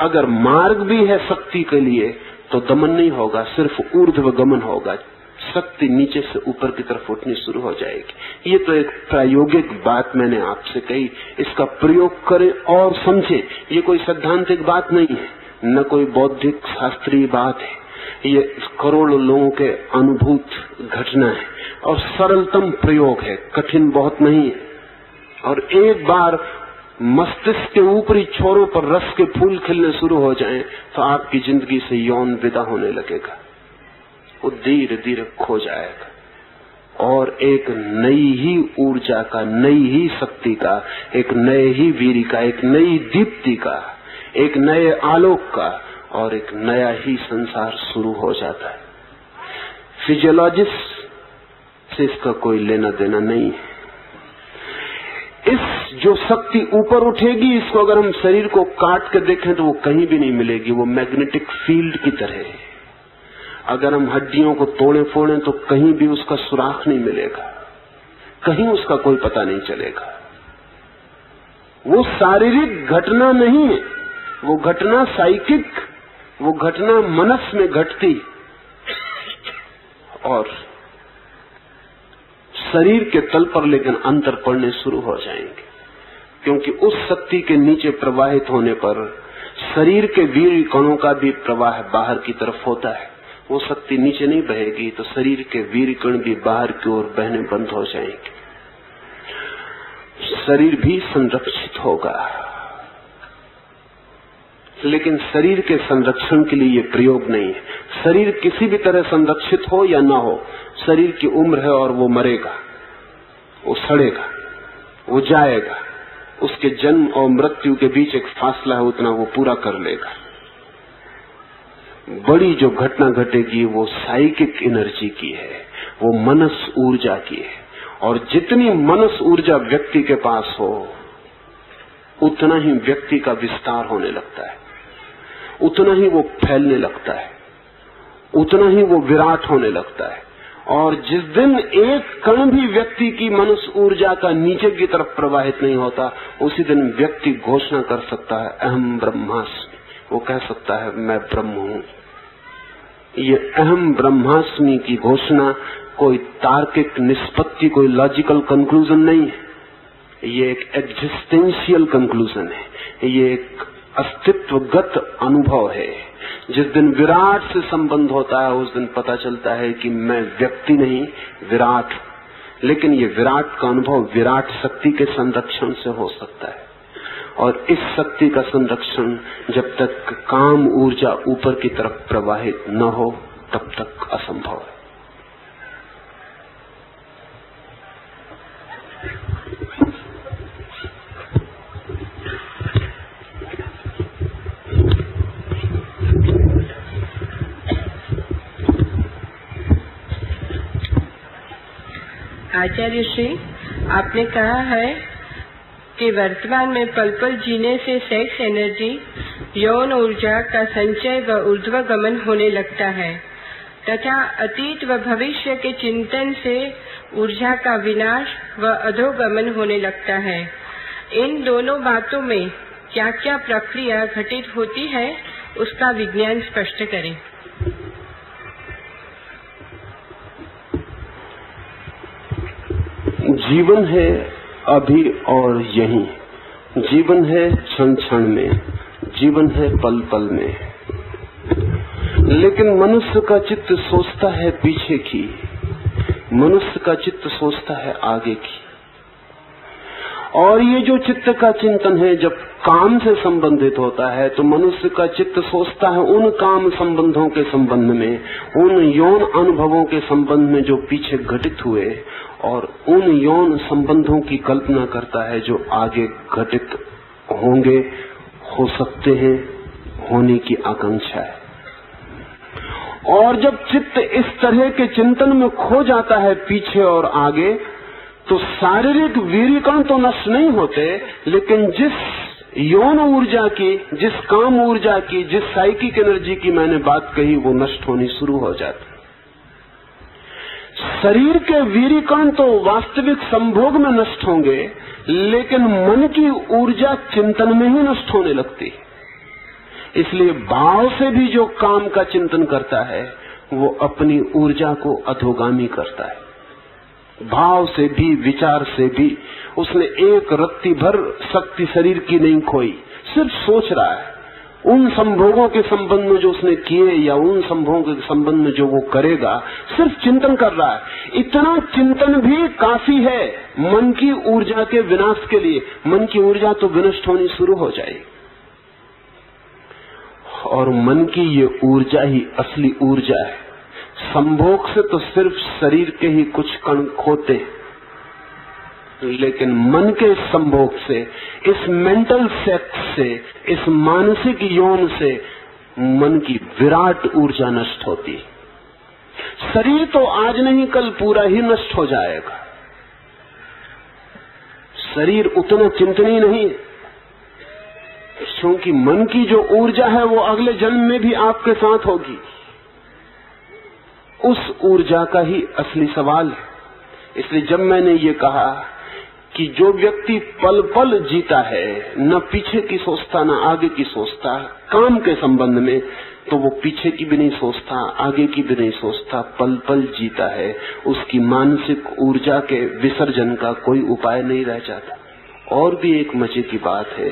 अगर मार्ग भी है शक्ति के लिए तो दमन नहीं होगा, सिर्फ ऊर्ध्व गमन होगा। शक्ति नीचे से ऊपर की तरफ उठनी शुरू हो जाएगी। ये तो एक प्रायोगिक बात मैंने आपसे कही, इसका प्रयोग करें और समझें। ये कोई सैद्धांतिक बात नहीं है, न कोई बौद्धिक शास्त्रीय बात है, ये करोड़ों लोगों के अनुभूत घटना है और सरलतम प्रयोग है, कठिन बहुत नहीं है। और एक बार मस्तिष्क के ऊपरी छोरों पर रस के फूल खिलने शुरू हो जाएं तो आपकी जिंदगी से यौन विदा होने लगेगा, वो धीरे धीरे खो जाएगा और एक नई ही ऊर्जा का, नई ही शक्ति का, एक नए ही वीर का, एक नई दीप्ति का, एक नए आलोक का और एक नया ही संसार शुरू हो जाता है। फिजियोलॉजिस्ट से इसका कोई लेना देना नहीं है। इस जो शक्ति ऊपर उठेगी, इसको अगर हम शरीर को काट के देखें तो वो कहीं भी नहीं मिलेगी, वो मैग्नेटिक फील्ड की तरह है। अगर हम हड्डियों को तोड़े फोड़े तो कहीं भी उसका सुराख नहीं मिलेगा, कहीं उसका कोई पता नहीं चलेगा। वो शारीरिक घटना नहीं है, वो घटना साइकिक, वो घटना मनस में घटती और शरीर के तल पर लेकिन अंतर पड़ने शुरू हो जाएंगे, क्योंकि उस शक्ति के नीचे प्रवाहित होने पर शरीर के वीर कणों का भी प्रवाह बाहर की तरफ होता है। वो शक्ति नीचे नहीं बहेगी तो शरीर के वीर कण भी बाहर की ओर बहने बंद हो जाएंगे, शरीर भी संरक्षित होगा। लेकिन शरीर के संरक्षण के लिए ये प्रयोग नहीं है। शरीर किसी भी तरह संरक्षित हो या ना हो, शरीर की उम्र है और वो मरेगा। वो सड़ेगा, वो जाएगा, उसके जन्म और मृत्यु के बीच एक फासला है, उतना वो पूरा कर लेगा। बड़ी जो घटना घटेगी वो साइकिक एनर्जी की है, वो मनस ऊर्जा की है, और जितनी मनस ऊर्जा व्यक्ति के पास हो उतना ही व्यक्ति का विस्तार होने लगता है, उतना ही वो फैलने लगता है, उतना ही वो विराट होने लगता है। और जिस दिन एक कण भी व्यक्ति की मनस ऊर्जा का नीचे की तरफ प्रवाहित नहीं होता, उसी दिन व्यक्ति घोषणा कर सकता है अहम ब्रह्मास्मि। वो कह सकता है मैं ब्रह्म हूं। ये अहम ब्रह्मास्मि की घोषणा कोई तार्किक निष्पत्ति, कोई लॉजिकल कंक्लूजन नहीं है, ये एक एग्जिस्टेंशियल कंक्लूजन है, ये एक अस्तित्वगत अनुभव है। जिस दिन विराट से संबंध होता है उस दिन पता चलता है कि मैं व्यक्ति नहीं विराट हूं। लेकिन ये विराट का अनुभव विराट शक्ति के संरक्षण से हो सकता है, और इस शक्ति का संरक्षण जब तक काम ऊर्जा ऊपर की तरफ प्रवाहित न हो तब तक असंभव है। आचार्य श्री, आपने कहा है कि वर्तमान में पल पल जीने से सेक्स एनर्जी, यौन ऊर्जा का संचय व ऊर्ध्वगमन होने लगता है तथा अतीत व भविष्य के चिंतन से ऊर्जा का विनाश व अधोगमन होने लगता है। इन दोनों बातों में क्या क्या प्रक्रिया घटित होती है, उसका विज्ञान स्पष्ट करें। जीवन है अभी और यहीं, जीवन है क्षण क्षण में, जीवन है पल पल में। लेकिन मनुष्य का चित्त सोचता है पीछे की, मनुष्य का चित्त सोचता है आगे की। और ये जो चित्त का चिंतन है जब काम से संबंधित होता है तो मनुष्य का चित्त सोचता है उन काम संबंधों के संबंध में, उन यौन अनुभवों के संबंध में जो पीछे घटित हुए, और उन यौन संबंधों की कल्पना करता है जो आगे घटित होंगे, हो सकते हैं, होने की आकांक्षा है। और जब चित्त इस तरह के चिंतन में खो जाता है पीछे और आगे, तो शारीरिक वीर्यकण तो नष्ट नहीं होते, लेकिन जिस यौन ऊर्जा की, जिस काम ऊर्जा की, जिस साइकिक एनर्जी की मैंने बात कही, वो नष्ट होनी शुरू हो जाती। शरीर के वीर्यकण तो वास्तविक संभोग में नष्ट होंगे, लेकिन मन की ऊर्जा चिंतन में ही नष्ट होने लगती। इसलिए भाव से भी जो काम का चिंतन करता है वो अपनी ऊर्जा को अधोगामी करता है। भाव से भी, विचार से भी उसने एक रत्ती भर शक्ति शरीर की नहीं खोई, सिर्फ सोच रहा है। उन संभोगों के संबंध में जो उसने किए या उन संभोगों के संबंध में जो वो करेगा, सिर्फ चिंतन कर रहा है। इतना चिंतन भी काफी है मन की ऊर्जा के विनाश के लिए। मन की ऊर्जा तो विनष्ट होनी शुरू हो जाएगी, और मन की ये ऊर्जा ही असली ऊर्जा है। संभोग से तो सिर्फ शरीर के ही कुछ कण खोते, लेकिन मन के संभोग से, इस मेंटल सेक्स से, इस मानसिक यौन से मन की विराट ऊर्जा नष्ट होती। शरीर तो आज नहीं कल पूरा ही नष्ट हो जाएगा। शरीर उतना चिंतनीय नहीं, क्योंकि मन की जो ऊर्जा है वो अगले जन्म में भी आपके साथ होगी। उस ऊर्जा का ही असली सवाल है। इसलिए जब मैंने ये कहा कि जो व्यक्ति पल पल जीता है, न पीछे की सोचता न आगे की सोचता, काम के संबंध में, तो वो पीछे की भी नहीं सोचता, आगे की भी नहीं सोचता, पल पल जीता है। उसकी मानसिक ऊर्जा के विसर्जन का कोई उपाय नहीं रह जाता। और भी एक मजे की बात है,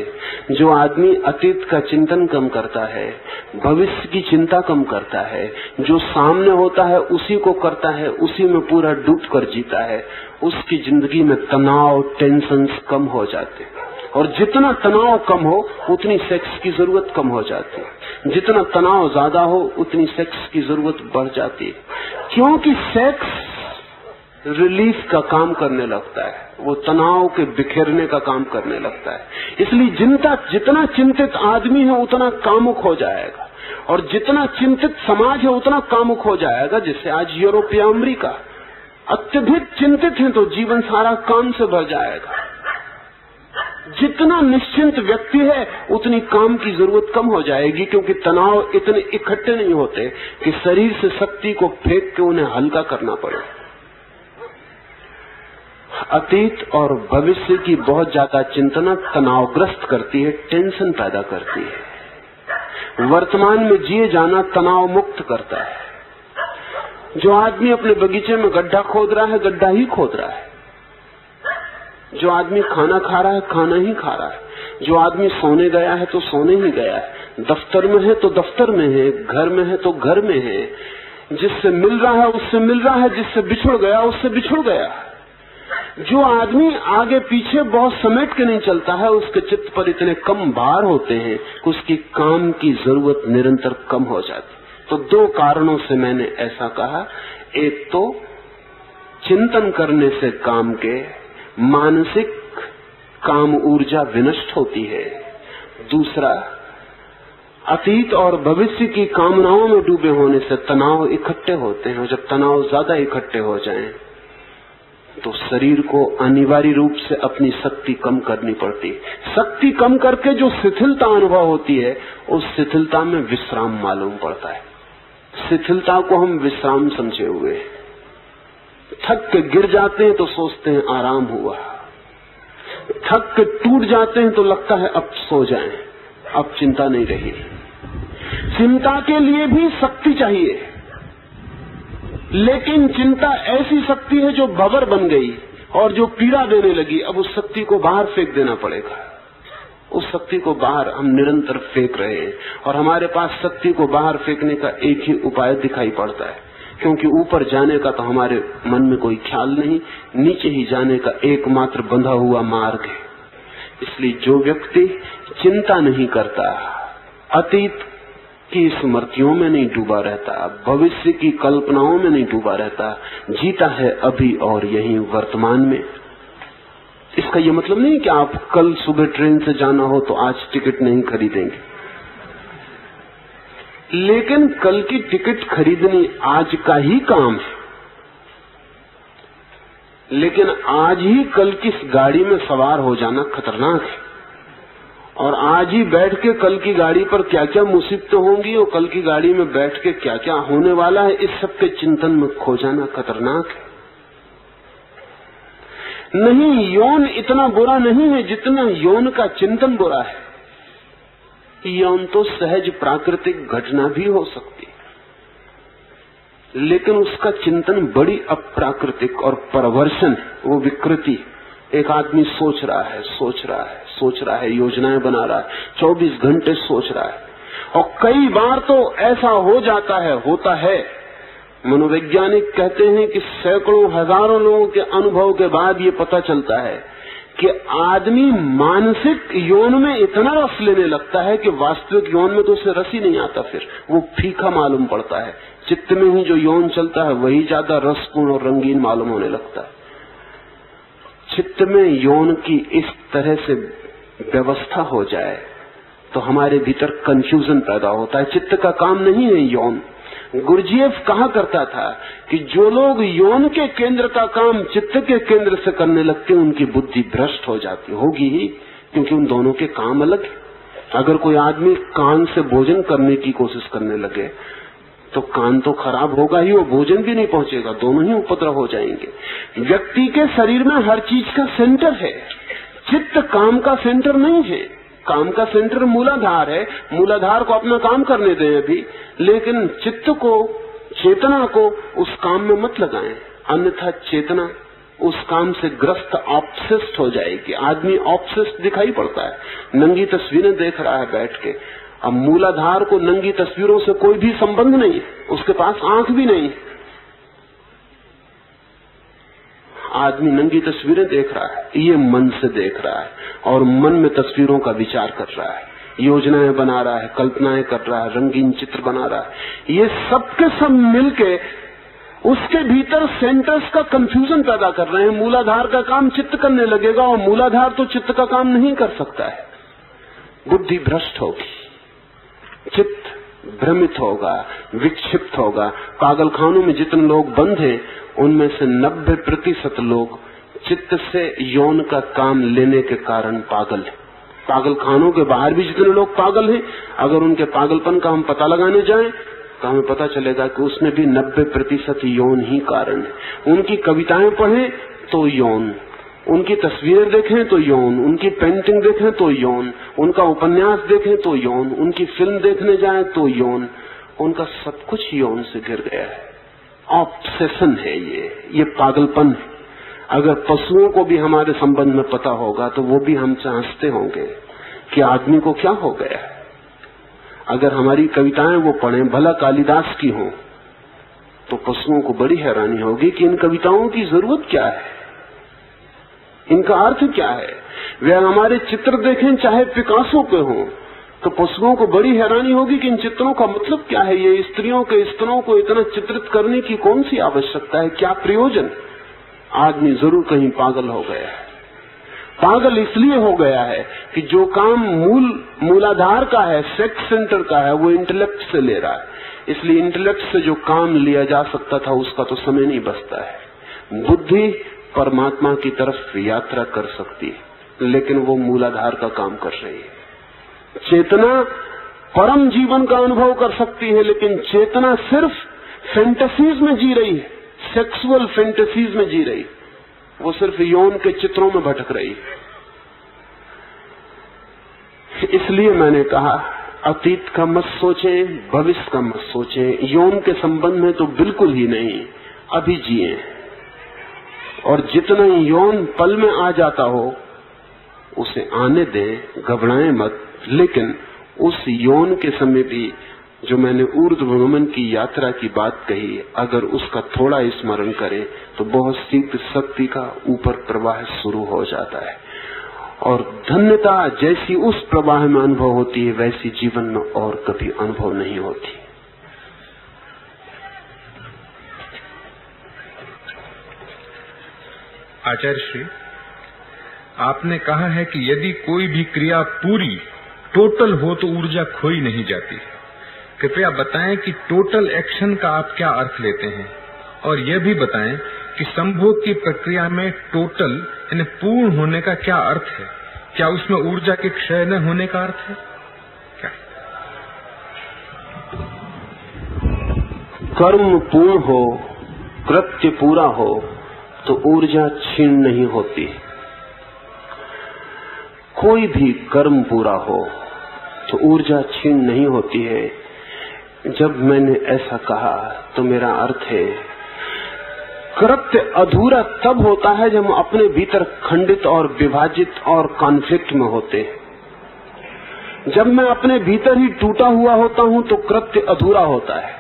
जो आदमी अतीत का चिंतन कम करता है, भविष्य की चिंता कम करता है, जो सामने होता है उसी को करता है, उसी में पूरा डूब कर जीता है, उसकी जिंदगी में तनाव, टेंशन्स कम हो जाते हैं। और जितना तनाव कम हो उतनी सेक्स की जरूरत कम हो जाती है, जितना तनाव ज्यादा हो उतनी सेक्स की जरूरत बढ़ जाती है। क्योंकि सेक्स रिलीफ का काम करने लगता है, वो तनाव के बिखेरने का काम करने लगता है। इसलिए जितना चिंतित आदमी है उतना कामुक हो जाएगा, और जितना चिंतित समाज है उतना कामुक हो जाएगा। जैसे आज यूरोप या अमेरिका अत्यधिक चिंतित हैं तो जीवन सारा काम से भर जाएगा। जितना निश्चिंत व्यक्ति है उतनी काम की जरूरत कम हो जाएगी, क्योंकि तनाव इतने इकट्ठे नहीं होते कि शरीर से शक्ति को फेंक के उन्हें हल्का करना पड़े। अतीत और भविष्य की बहुत ज्यादा चिंतना तनावग्रस्त करती है, टेंशन पैदा करती है। वर्तमान में जिए जाना तनाव मुक्त करता है। जो आदमी अपने बगीचे में गड्ढा खोद रहा है, गड्ढा ही खोद रहा है। जो आदमी खाना खा रहा है, खाना ही खा रहा है। जो आदमी सोने गया है तो सोने ही गया है। दफ्तर में है तो दफ्तर में है, घर में है तो घर में है। जिससे मिल रहा है उससे मिल रहा है, जिससे बिछुड़ गया उससे बिछुड़ गया। जो आदमी आगे पीछे बहुत समेट के नहीं चलता है, उसके चित्त पर इतने कम भार होते हैं कि उसकी काम की जरूरत निरंतर कम हो जाती। तो दो कारणों से मैंने ऐसा कहा। एक तो चिंतन करने से काम के मानसिक काम ऊर्जा विनष्ट होती है। दूसरा, अतीत और भविष्य की कामनाओं में डूबे होने से तनाव इकट्ठे होते हैं, और जब तनाव ज्यादा इकट्ठे हो जाएं तो शरीर को अनिवार्य रूप से अपनी शक्ति कम करनी पड़ती है। शक्ति कम करके जो शिथिलता अनुभव होती है, उस शिथिलता में विश्राम मालूम पड़ता है। शिथिलता को हम विश्राम समझे हुए हैं। थक के गिर जाते हैं तो सोचते हैं आराम हुआ, थक के टूट जाते हैं तो लगता है अब सो जाएं, अब चिंता नहीं रही। चिंता के लिए भी शक्ति चाहिए, लेकिन चिंता ऐसी शक्ति है जो भंवर बन गई और जो पीड़ा देने लगी। अब उस शक्ति को बाहर फेंक देना पड़ेगा। उस शक्ति को बाहर हम निरंतर फेंक रहे हैं, और हमारे पास शक्ति को बाहर फेंकने का एक ही उपाय दिखाई पड़ता है, क्योंकि ऊपर जाने का तो हमारे मन में कोई ख्याल नहीं, नीचे ही जाने का एकमात्र बंधा हुआ मार्ग है। इसलिए जो व्यक्ति चिंता नहीं करता, अतीत की स्मृतियों में नहीं डूबा रहता, भविष्य की कल्पनाओं में नहीं डूबा रहता, जीता है अभी और यहीं वर्तमान में। इसका ये मतलब नहीं कि आप कल सुबह ट्रेन से जाना हो तो आज टिकट नहीं खरीदेंगे, लेकिन कल की टिकट खरीदनी आज का ही काम है। लेकिन आज ही कल की गाड़ी में सवार हो जाना खतरनाक है, और आज ही बैठ के कल की गाड़ी पर क्या क्या मुसीबतें होंगी और कल की गाड़ी में बैठ के क्या क्या होने वाला है, इस सब के चिंतन में खो जाना खतरनाक है। नहीं, यौन इतना बुरा नहीं है जितना यौन का चिंतन बुरा है। यौन तो सहज प्राकृतिक घटना भी हो सकती, लेकिन उसका चिंतन बड़ी अप्राकृतिक और परवर्शन, वो विकृति। एक आदमी सोच रहा है, योजनाएं बना रहा है, 24 घंटे सोच रहा है, और कई बार तो ऐसा हो जाता है, होता है। मनोवैज्ञानिक कहते हैं कि सैकड़ों हजारों लोगों के अनुभव के बाद ये पता चलता है कि आदमी मानसिक यौन में इतना रस लेने लगता है कि वास्तविक यौन में तो उसे रस ही नहीं आता, फिर वो फीका मालूम पड़ता है। चित्त में ही जो यौन चलता है वही ज्यादा रसपूर्ण और रंगीन मालूम होने लगता है। चित्त में यौन की इस तरह से व्यवस्था हो जाए तो हमारे भीतर कंफ्यूजन पैदा होता है। चित्त का काम नहीं है यौन। गुरजीएफ कहा करता था कि जो लोग यौन के केंद्र का काम चित्त के केंद्र से करने लगते हैं उनकी बुद्धि भ्रष्ट हो जाती होगी ही, क्योंकि उन दोनों के काम अलग है। अगर कोई आदमी कान से भोजन करने की कोशिश करने लगे तो कान तो खराब होगा ही, वो भोजन भी नहीं पहुंचेगा, दोनों ही उपद्रव हो जाएंगे। व्यक्ति के शरीर में हर चीज का सेंटर है, चित्त काम का सेंटर नहीं है। काम का सेंटर मूलाधार है, मूलाधार को अपना काम करने दें अभी, लेकिन चित्त को, चेतना को उस काम में मत लगाएं, अन्यथा चेतना उस काम से ग्रस्त ऑब्सेस्ड हो जाएगी। आदमी ऑब्सेस्ड दिखाई पड़ता है, नंगी तस्वीरें देख रहा है बैठ के। अब मूलाधार को नंगी तस्वीरों से कोई भी संबंध नहीं, उसके पास आंख भी नहीं। आदमी नंगी तस्वीरें देख रहा है, ये मन से देख रहा है, और मन में तस्वीरों का विचार कर रहा है, योजनाएं बना रहा है, कल्पनाएं कर रहा है, रंगीन चित्र बना रहा है। ये सब के सब मिलके उसके भीतर सेंटर्स का कंफ्यूजन पैदा कर रहे हैं। मूलाधार का काम चित्त करने लगेगा और मूलाधार तो चित्त का काम नहीं कर सकता है। बुद्धि भ्रष्ट होगी, चित्त भ्रमित होगा, विक्षिप्त होगा। पागलखानों में जितने लोग बंद हैं उनमें से 90% लोग चित्त से यौन का काम लेने के कारण पागल है। पागलखानों के बाहर भी जितने लोग पागल हैं, अगर उनके पागलपन का हम पता लगाने जाएं तो हमें पता चलेगा कि उसमें भी 90% यौन ही कारण है। उनकी कविताएं पढ़ें तो यौन, उनकी तस्वीरें देखें तो यौन, उनकी पेंटिंग देखें तो यौन, उनका उपन्यास देखें तो यौन, उनकी फिल्म देखने जाएं तो यौन, उनका सब कुछ यौन से घिर गया है। ऑब्सेशन है ये पागलपन है। अगर पशुओं को भी हमारे संबंध में पता होगा तो वो भी हमसे हंसते होंगे कि आदमी को क्या हो गया है। अगर हमारी कविताएं वो पढ़ें, भला कालिदास की हों, तो पशुओं को बड़ी हैरानी होगी कि इन कविताओं की जरूरत क्या है, इनका अर्थ क्या है। वे हमारे चित्र देखें चाहे पिकासो के हों, तो पशुओं को बड़ी हैरानी होगी कि इन चित्रों का मतलब क्या है। ये स्त्रियों के स्तनों को इतना चित्रित करने की कौन सी आवश्यकता है, क्या प्रयोजन। आदमी जरूर कहीं पागल हो गया है। पागल इसलिए हो गया है कि जो काम मूलाधार का है, सेक्स सेंटर का है, वो इंटेलेक्ट से ले रहा है। इसलिए इंटेलेक्ट से जो काम लिया जा सकता था उसका तो समय नहीं बचता है। बुद्धि परमात्मा की तरफ यात्रा कर सकती है, लेकिन वो मूलाधार का काम कर रही है। चेतना परम जीवन का अनुभव कर सकती है, लेकिन चेतना सिर्फ फैंटेसीज में जी रही है, सेक्सुअल फैंटेसीज में जी रही। वो सिर्फ यौन के चित्रों में भटक रही। इसलिए मैंने कहा अतीत का मत सोचें, भविष्य का मत सोचें, यौन के संबंध में तो बिल्कुल ही नहीं। अभी जिए, और जितना यौन पल में आ जाता हो उसे आने दें, घबराएं मत। लेकिन उस यौन के समय भी जो मैंने ऊर्ध्वगमन की यात्रा की बात कही, अगर उसका थोड़ा स्मरण करें तो बहुत शीघ्र शक्ति का ऊपर प्रवाह शुरू हो जाता है। और धन्यता जैसी उस प्रवाह में अनुभव होती है, वैसी जीवन में और कभी अनुभव नहीं होती। आचार्य श्री, आपने कहा है कि यदि कोई भी क्रिया पूरी टोटल हो तो ऊर्जा खोई नहीं जाती। कृपया बताएं कि टोटल एक्शन का आप क्या अर्थ लेते हैं, और यह भी बताएं कि संभोग की प्रक्रिया में टोटल यानी पूर्ण होने का क्या अर्थ है। क्या उसमें ऊर्जा के क्षय न होने का अर्थ है क्या? कर्म पूर्ण हो, कृत्य पूरा हो तो ऊर्जा क्षीण नहीं होती। कोई भी कर्म पूरा हो तो ऊर्जा क्षीण नहीं होती है। जब मैंने ऐसा कहा तो मेरा अर्थ है कृत्य अधूरा तब होता है जब हम अपने भीतर खंडित और विभाजित और कॉन्फ्लिक्ट में होते हैं। जब मैं अपने भीतर ही टूटा हुआ होता हूं तो कृत्य अधूरा होता है।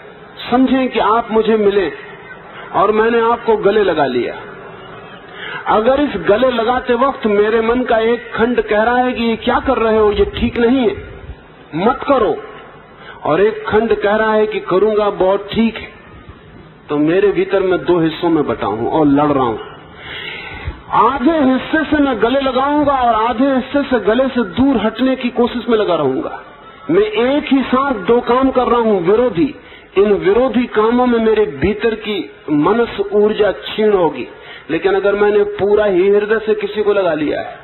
समझें कि आप मुझे मिले और मैंने आपको गले लगा लिया। अगर इस गले लगाते वक्त मेरे मन का एक खंड कह रहा है कि ये क्या कर रहे हो, ये ठीक नहीं है, मत करो, और एक खंड कह रहा है कि करूंगा, बहुत ठीक है, तो मेरे भीतर मैं दो हिस्सों में बटा हूं और लड़ रहा हूं। आधे हिस्से से मैं गले लगाऊंगा और आधे हिस्से से गले से दूर हटने की कोशिश में लगा रहूंगा। मैं एक ही साथ दो काम कर रहा हूं, विरोधी। इन विरोधी कामों में मेरे भीतर की मनस ऊर्जा क्षीण होगी। लेकिन अगर मैंने पूरा ही हृदय से किसी को लगा लिया है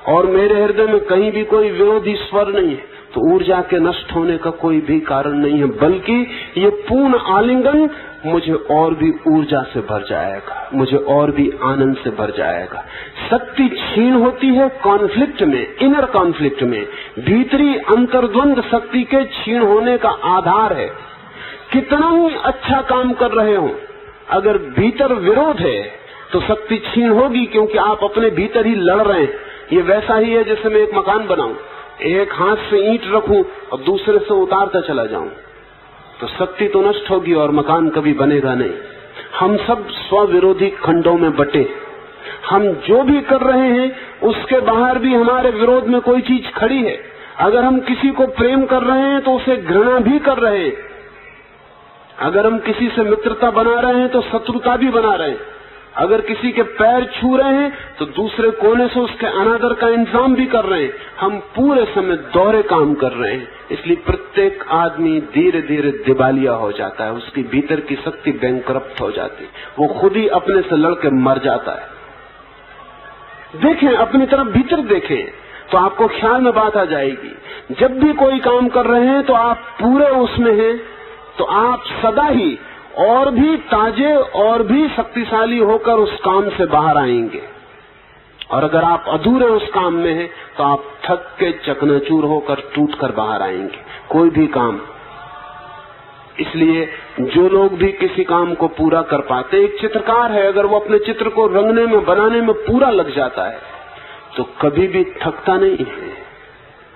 और मेरे हृदय में कहीं भी कोई विरोधी स्वर नहीं है, तो ऊर्जा के नष्ट होने का कोई भी कारण नहीं है, बल्कि ये पूर्ण आलिंगन मुझे और भी ऊर्जा से भर जाएगा, मुझे और भी आनंद से भर जाएगा। शक्ति क्षीण होती है कॉन्फ्लिक्ट में, इनर कॉन्फ्लिक्ट में। भीतरी अंतर्द्वंद शक्ति के क्षीण होने का आधार है। कितना ही अच्छा काम कर रहे हो, अगर भीतर विरोध है तो शक्ति क्षीण होगी, क्योंकि आप अपने भीतर ही लड़ रहे हैं। ये वैसा ही है जैसे मैं एक मकान बनाऊं, एक हाथ से ईंट रखूं और दूसरे से उतारता चला जाऊं, तो शक्ति तो नष्ट होगी और मकान कभी बनेगा नहीं। हम सब स्वविरोधी खंडों में बटे। हम जो भी कर रहे हैं उसके बाहर भी हमारे विरोध में कोई चीज खड़ी है। अगर हम किसी को प्रेम कर रहे हैं तो उसे घृणा भी कर रहे हैं। अगर हम किसी से मित्रता बना रहे हैं तो शत्रुता भी बना रहे हैं। अगर किसी के पैर छू रहे हैं तो दूसरे कोने से उसके अनादर का इंतजाम भी कर रहे हैं। हम पूरे समय दोहरे काम कर रहे हैं। इसलिए प्रत्येक आदमी धीरे धीरे दिवालिया हो जाता है, उसकी भीतर की शक्ति बैंकरप्ट हो जाती है, वो खुद ही अपने से लड़के मर जाता है। देखें, अपनी तरफ भीतर देखें तो आपको ख्याल में बात आ जाएगी। जब भी कोई काम कर रहे हैं तो आप पूरे उसमें हैं, तो आप सदा ही और भी ताजे और भी शक्तिशाली होकर उस काम से बाहर आएंगे। और अगर आप अधूरे उस काम में हैं तो आप थक के चकनाचूर होकर टूट कर बाहर आएंगे, कोई भी काम। इसलिए जो लोग भी किसी काम को पूरा कर पाते, एक चित्रकार है, अगर वो अपने चित्र को रंगने में बनाने में पूरा लग जाता है तो कभी भी थकता नहीं है।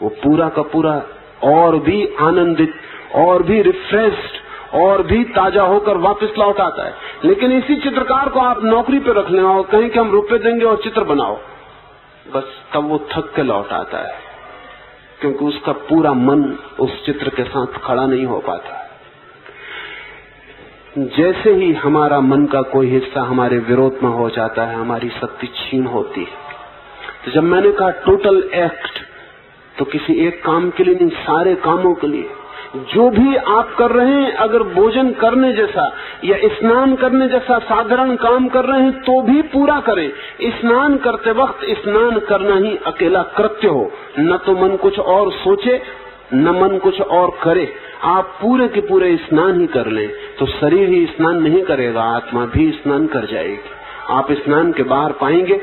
वो पूरा का पूरा और भी आनंदित और भी रिफ्रेश्ड और भी ताजा होकर वापस लौट आता है। लेकिन इसी चित्रकार को आप नौकरी पे रख लें और कहें कि हम रुपए देंगे और चित्र बनाओ, बस तब वो थक के लौट आता है, क्योंकि उसका पूरा मन उस चित्र के साथ खड़ा नहीं हो पाता। जैसे ही हमारा मन का कोई हिस्सा हमारे विरोध में हो जाता है, हमारी शक्ति क्षीण होती है। तो जब मैंने कहा टोटल एक्ट, तो किसी एक काम के लिए नहीं, सारे कामों के लिए। जो भी आप कर रहे हैं, अगर भोजन करने जैसा या स्नान करने जैसा साधारण काम कर रहे हैं तो भी पूरा करें। स्नान करते वक्त स्नान करना ही अकेला कृत्य हो, न तो मन कुछ और सोचे न मन कुछ और करे। आप पूरे के पूरे स्नान ही कर लें तो शरीर ही स्नान नहीं करेगा, आत्मा भी स्नान कर जाएगी। आप स्नान के बाहर पाएंगे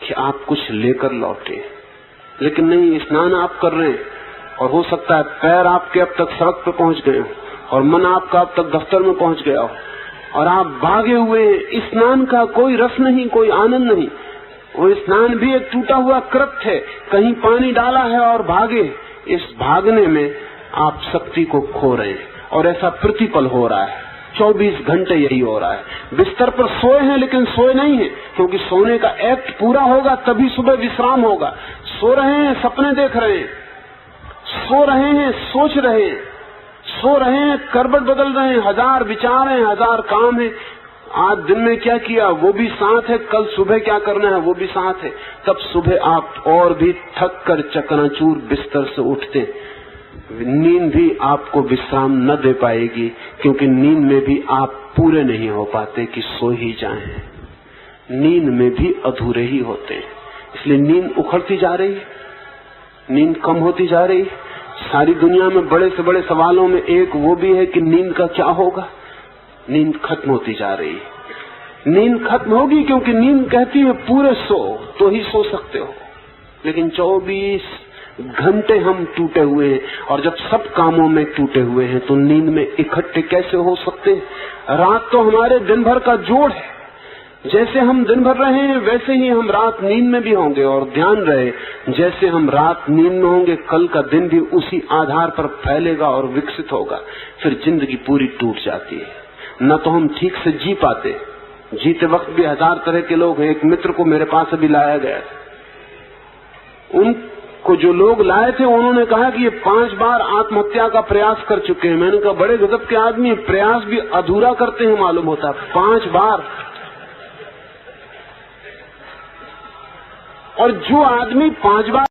कि आप कुछ लेकर लौटे, लेकिन नहीं, स्नान आप कर रहे हैं और हो सकता है पैर आपके अब तक सड़क पर पहुंच गए हो और मन आपका अब तक दफ्तर में पहुंच गया हो और आप भागे हुए हैं। स्नान का कोई रस नहीं, कोई आनंद नहीं। वो स्नान भी एक टूटा हुआ कृत्य है, कहीं पानी डाला है और भागे। इस भागने में आप शक्ति को खो रहे हैं और ऐसा प्रतिपल हो रहा है। 24 घंटे यही हो रहा है। बिस्तर पर सोए हैं लेकिन सोए नहीं है, क्योंकि सोने का एक्ट पूरा होगा तभी सुबह विश्राम होगा। सो रहे हैं, सपने देख रहे हैं, सो रहे हैं, सोच रहे हैं, सो रहे हैं, करवट बदल रहे हैं, हजार विचार हैं, हजार काम है। आज दिन में क्या किया वो भी साथ है, कल सुबह क्या करना है वो भी साथ है। तब सुबह आप और भी थक कर चकनाचूर बिस्तर से उठते। नींद भी आपको विश्राम न दे पाएगी, क्योंकि नींद में भी आप पूरे नहीं हो पाते कि सो ही जाएं। नींद में भी अधूरे ही होते हैं। इसलिए नींद उखड़ती जा रही है, नींद कम होती जा रही है। सारी दुनिया में बड़े से बड़े सवालों में एक वो भी है कि नींद का क्या होगा। नींद खत्म होती जा रही है। नींद खत्म होगी क्योंकि नींद कहती है पूरे सो तो ही सो सकते हो, लेकिन 24 घंटे हम टूटे हुए हैं। और जब सब कामों में टूटे हुए हैं तो नींद में इकट्ठे कैसे हो सकते हैं। रात तो हमारे दिन भर का जोड़ है। जैसे हम दिन भर रहे हैं वैसे ही हम रात नींद में भी होंगे। और ध्यान रहे, जैसे हम रात नींद में होंगे कल का दिन भी उसी आधार पर फैलेगा और विकसित होगा। फिर जिंदगी पूरी टूट जाती है। न तो हम ठीक से जी पाते, जीते वक्त भी हजार तरह के लोग हैं। एक मित्र को मेरे पास अभी लाया गया, उनको जो लोग लाए थे उन्होंने कहा कि ये 5 बार आत्महत्या का प्रयास कर चुके हैं। मैंने कहा बड़े गजब के आदमी, प्रयास भी अधूरा करते हैं मालूम होता। 5 बार। और जो आदमी 5 बार